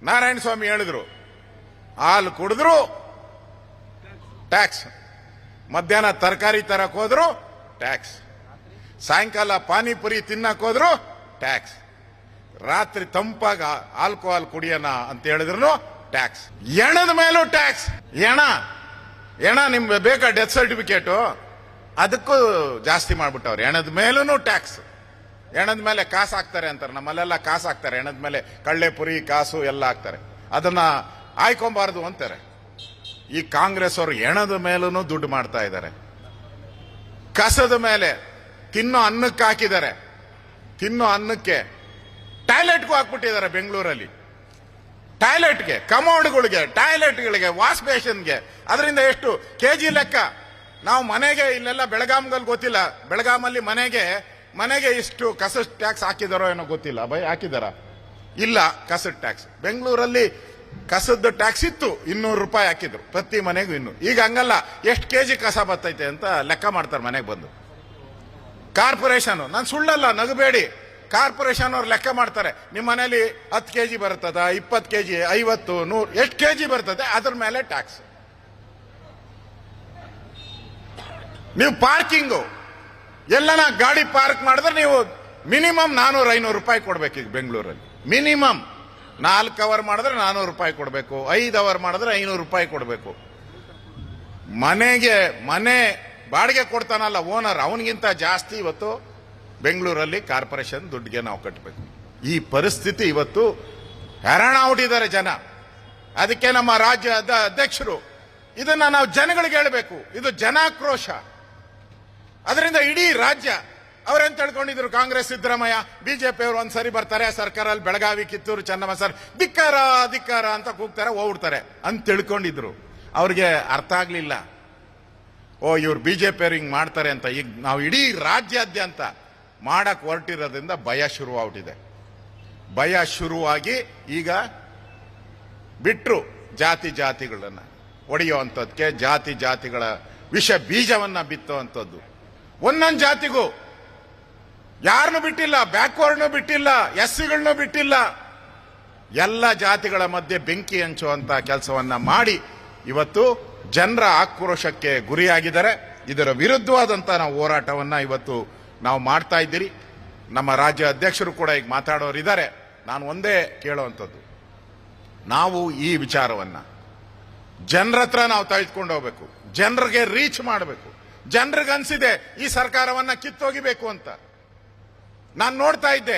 ನಾರಾಯಣ ಸ್ವಾಮಿ ಹೇಳಿದ್ರು, ಹಾಲು ಕುಡಿದ್ರು ಟ್ಯಾಕ್ಸ್, ಮಧ್ಯಾಹ್ನ ತರಕಾರಿ ತರಕ್ ಹೋದ್ರು ಟ್ಯಾಕ್ಸ್, ಸಾಯಂಕಾಲ ಪಾನಿಪುರಿ ತಿನ್ನಕ್ ಹೋದ್ರು ಟ್ಯಾಕ್ಸ್, ರಾತ್ರಿ ತಂಪಾಗ ಆಲ್ಕೋಹಾಲ್ ಕುಡಿಯೋಣ ಅಂತ ಹೇಳಿದ್ರು ಟ್ಯಾಕ್ಸ್, ಎಣದ ಮೇಲೂ ಟ್ಯಾಕ್ಸ್. ಎಣ ನಿಮ್ಗೆ ಬೇಕಾ ಡೆತ್ ಸರ್ಟಿಫಿಕೇಟು? ಅದಕ್ಕೂ ಜಾಸ್ತಿ ಮಾಡ್ಬಿಟ್ಟವ್ರು. ಎಣದ ಮೇಲೂ ಟ್ಯಾಕ್ಸ್. ಎಣದ ಮೇಲೆ ಕಾಸು ಹಾಕ್ತಾರೆ ಅಂತಾರೆ, ನಮ್ಮಲ್ಲೆಲ್ಲ ಕಾಸು ಹಾಕ್ತಾರೆ. ಎಣದ ಮೇಲೆ ಕಳ್ಳೆಪುರಿ ಕಾಸು ಎಲ್ಲ ಹಾಕ್ತಾರೆ, ಅದನ್ನ ಆಯ್ಕೊಬಾರ್ದು ಅಂತಾರೆ. ಈ ಕಾಂಗ್ರೆಸ್ ಅವರು ಎಣದ ಮೇಲೂ ದುಡ್ಡು ಮಾಡ್ತಾ ಇದ್ದಾರೆ. ಕಸದ ಮೇಲೆ ತಿನ್ನೋ ಅನ್ನಕ್ಕೆ ಹಾಕಿದ್ದಾರೆ, ತಿನ್ನೋ ಅನ್ನಕ್ಕೆ ಟಾಯ್ಲೆಟ್ಗೂ ಹಾಕ್ಬಿಟ್ಟಿದ್ದಾರೆ. ಬೆಂಗಳೂರಲ್ಲಿ ಟಾಯ್ಲೆಟ್ಗೆ, ಕಮೋಡ್ಗಳಿಗೆ, ಟಾಯ್ಲೆಟ್ಗಳಿಗೆ, ವಾಶ್ ಬೇಷನ್ಗೆ ಅದರಿಂದ ಎಷ್ಟು ಕೆಜಿ ಲೆಕ್ಕ. ನಾವು ಮನೆಗೆ ಇಲ್ಲೆಲ್ಲ ಬೆಳಗಾಂಗಲ್ಲಿ ಗೊತ್ತಿಲ್ಲ, ಬೆಳಗಾಮಲ್ಲಿ ಮನೆಗೆ ಇಷ್ಟು ಕಸದ ಟ್ಯಾಕ್ಸ್ ಹಾಕಿದಾರೋ ಏನೋ ಗೊತ್ತಿಲ್ಲ. ಭಯ ಹಾಕಿದಾರ? ಇಲ್ಲ, ಕಸದ ಟ್ಯಾಕ್ಸ್. ಬೆಂಗಳೂರಲ್ಲಿ ಕಸದ ಟ್ಯಾಕ್ಸ್ ಇತ್ತು, 200 ರೂಪಾಯಿ ಹಾಕಿದ್ರು ಪ್ರತಿ ಮನೆಗೂ. ಈಗ ಹಂಗಲ್ಲ, ಎಷ್ಟು ಕೆಜಿ ಕಸ ಬರ್ತೈತೆ ಅಂತ ಲೆಕ್ಕ ಮಾಡ್ತಾರೆ ಮನೆಗೆ ಬಂದು. ಕಾರ್ಪೊರೇಷನ್, ನಾನು ಸುಳ್ಳಲ್ಲ, ನಗಬೇಡಿ, ಕಾರ್ಪೊರೇಷನ್ ಅವ್ರು ಲೆಕ್ಕ ಮಾಡ್ತಾರೆ. ನಿಮ್ಮ ಮನೇಲಿ 10 ಕೆಜಿ ಬರ್ತದ, 20 ಕೆಜಿ, 50, 100 ಎಷ್ಟು ಕೆಜಿ ಬರ್ತದೆ ಅದ್ರ ಮೇಲೆ ಟ್ಯಾಕ್ಸ್. ನೀವು ಪಾರ್ಕಿಂಗು ಎಲ್ಲನ ಗಾಡಿ ಪಾರ್ಕ್ ಮಾಡಿದ್ರೆ ನೀವು ಮಿನಿಮಮ್ 400-500 ರೂಪಾಯಿ ಕೊಡ್ಬೇಕು. ಈಗ ಬೆಂಗಳೂರಲ್ಲಿ ಮಿನಿಮಮ್ 4 ಅವರ್ ಮಾಡಿದ್ರೆ 400 ರೂಪಾಯಿ ಕೊಡಬೇಕು, 5 ಅವರ್ ಮಾಡಿದ್ರೆ 500 ರೂಪಾಯಿ ಕೊಡಬೇಕು. ಮನೆ ಬಾಡಿಗೆ ಕೊಡ್ತಾನಲ್ಲ ಓನರ್, ಅವನಿಗಿಂತ ಜಾಸ್ತಿ ಇವತ್ತು ಬೆಂಗಳೂರಲ್ಲಿ ಕಾರ್ಪೊರೇಷನ್ ದುಡ್ಡಿಗೆ ನಾವು ಕಟ್ಟಬೇಕು. ಈ ಪರಿಸ್ಥಿತಿ ಇವತ್ತು ಹೆರಾಣ ಹುಟ್ಟಿದ್ದಾರೆ ಜನ. ಅದಕ್ಕೆ ನಮ್ಮ ರಾಜ್ಯದ ಅಧ್ಯಕ್ಷರು ಇದನ್ನ ನಾವು ಜನಗಳಿಗೆ ಹೇಳಬೇಕು. ಇದು ಜನಾಕ್ರೋಶ. ಅದರಿಂದ ಇಡೀ ರಾಜ್ಯ ಅವರೇನ್ ತಿಳ್ಕೊಂಡಿದ್ರು, ಕಾಂಗ್ರೆಸ್ ಸಿದ್ದರಾಮಯ್ಯ ಬಿಜೆಪಿ ಅವರು ಒಂದ್ಸರಿ ಬರ್ತಾರೆ ಸರ್ಕಾರದಲ್ಲಿ, ಬೆಳಗಾವಿ, ಕಿತ್ತೂರು, ಚನ್ನಮ್ಮ ಸರ್ ಧಿಕ್ಕಾರ ಧಿಕ್ಕಾರ ಅಂತ ಕೂಗ್ತಾರೆ, ಹೋಗ್ಬಿಡ್ತಾರೆ ಅಂತ ತಿಳ್ಕೊಂಡಿದ್ರು. ಅವ್ರಿಗೆ ಅರ್ಥ ಆಗ್ಲಿಲ್ಲ, ಓ ಇವ್ರು ಬಿಜೆಪಿ ಅವ್ರು ಹಿಂಗ್ ಮಾಡ್ತಾರೆ ಅಂತ. ಈಗ ನಾವು ಇಡೀ ರಾಜ್ಯಾದ್ಯಂತ ಮಾಡಕ್ ಹೊರಟಿರೋದ್ರಿಂದ ಭಯ ಶುರುವಾಗ್ಬಿಟ್ಟಿದೆ. ಭಯ ಶುರುವಾಗಿ ಈಗ ಬಿಟ್ರು ಜಾತಿಗಳನ್ನ ಹೊಡೆಯುವಂಥದ್ಕೆ, ಜಾತಿಗಳ ವಿಷ ಬೀಜವನ್ನ ಬಿತ್ತುವಂಥದ್ದು. ಒಂದೊಂದು ಜಾತಿಗೂ ಯಾರನ್ನು ಬಿಟ್ಟಿಲ್ಲ, ಬ್ಯಾಕ್ವರ್ಡ್ನು ಬಿಟ್ಟಿಲ್ಲ, ಎಸ್ಸಿಗಳನ್ನೂ ಬಿಟ್ಟಿಲ್ಲ. ಎಲ್ಲ ಜಾತಿಗಳ ಮಧ್ಯೆ ಬೆಂಕಿ ಹಂಚುವಂತ ಕೆಲಸವನ್ನ ಮಾಡಿ ಇವತ್ತು ಜನರ ಆಕ್ರೋಶಕ್ಕೆ ಗುರಿಯಾಗಿದ್ದಾರೆ. ಇದರ ವಿರುದ್ಧವಾದಂತ ನಾವು ಹೋರಾಟವನ್ನ ಇವತ್ತು ನಾವು ಮಾಡ್ತಾ ಇದ್ದೀರಿ. ನಮ್ಮ ರಾಜ್ಯ ಅಧ್ಯಕ್ಷರು ಕೂಡ ಈಗ ಮಾತಾಡೋರಿದ್ದಾರೆ. ನಾನು ಒಂದೇ ಕೇಳುವಂಥದ್ದು, ನಾವು ಈ ವಿಚಾರವನ್ನ ಜನರ ಹತ್ರ ನಾವು ತೆಗೆದುಕೊಂಡು ಹೋಗ್ಬೇಕು, ಜನರಿಗೆ ರೀಚ್ ಮಾಡಬೇಕು. ಜನರಿಗೆ ಅನ್ಸಿದೆ ಈ ಸರ್ಕಾರವನ್ನ ಕಿತ್ತೋಗಿಬೇಕು ಅಂತ. ನಾನು ನೋಡ್ತಾ ಇದ್ದೆ,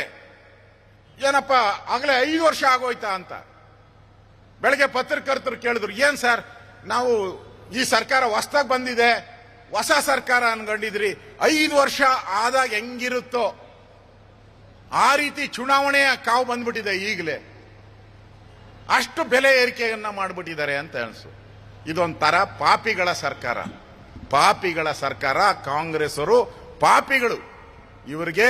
ಏನಪ್ಪ ಆಗಲೇ 5 ವರ್ಷ ಆಗೋಯ್ತಾ ಅಂತ. ಬೆಳಗ್ಗೆ ಪತ್ರಕರ್ತರು ಕೇಳಿದ್ರು, ಏನ್ ಸರ್ ನಾವು ಈ ಸರ್ಕಾರ ಹೊಸದಾಗಿ ಬಂದಿದೆ, ಹೊಸ ಸರ್ಕಾರ ಅನ್ಕೊಂಡಿದ್ರಿ, 5 ವರ್ಷ ಆದಾಗ ಹೆಂಗಿರುತ್ತೋ ಆ ರೀತಿ ಚುನಾವಣೆಯ ಕಾವು ಬಂದ್ಬಿಟ್ಟಿದೆ. ಈಗಲೇ ಅಷ್ಟು ಬೆಲೆ ಏರಿಕೆಯನ್ನ ಮಾಡಿಬಿಟ್ಟಿದ್ದಾರೆ ಅಂತ ಅನ್ಸು. ಇದೊಂಥರ ಪಾಪಿಗಳ ಸರ್ಕಾರ. ಕಾಂಗ್ರೆಸ್ ಅವರು ಪಾಪಿಗಳು. ಇವರಿಗೆ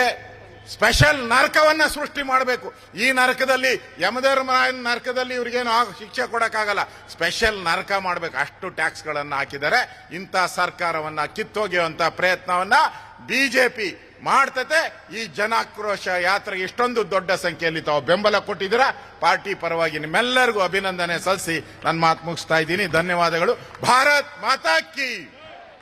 ಸ್ಪೆಷಲ್ ನರಕವನ್ನ ಸೃಷ್ಟಿ ಮಾಡಬೇಕು. ಈ ನರಕದಲ್ಲಿ, ಯಮಧರ್ಮರಾಯನ ನರಕದಲ್ಲಿ ಇವ್ರಿಗೇನು ಶಿಕ್ಷೆ ಕೊಡಕ್ಕಾಗಲ್ಲ, ಸ್ಪೆಷಲ್ ನರಕ ಮಾಡಬೇಕು. ಅಷ್ಟು ಟ್ಯಾಕ್ಸ್ಗಳನ್ನ ಹಾಕಿದ್ದಾರೆ. ಇಂಥ ಸರ್ಕಾರವನ್ನ ಕಿತ್ತೊಗೆಯುವಂತ ಪ್ರಯತ್ನವನ್ನ ಬಿಜೆಪಿ ಮಾಡ್ತತೆ. ಈ ಜನಾಕ್ರೋಶ ಯಾತ್ರೆಗೆ ಇಷ್ಟೊಂದು ದೊಡ್ಡ ಸಂಖ್ಯೆಯಲ್ಲಿ ತಾವು ಬೆಂಬಲ ಕೊಟ್ಟಿದ್ದೀರಾ. ಪಾರ್ಟಿ ಪರವಾಗಿ ನಿಮ್ಮೆಲ್ಲರಿಗೂ ಅಭಿನಂದನೆ ಸಲ್ಲಿಸಿ ನನ್ನ ಮಾತು ಮುಗಿಸ್ತಾ ಇದ್ದೀನಿ. ಧನ್ಯವಾದಗಳು. ಭಾರತ್ ಮಾತಾ ಕಿ.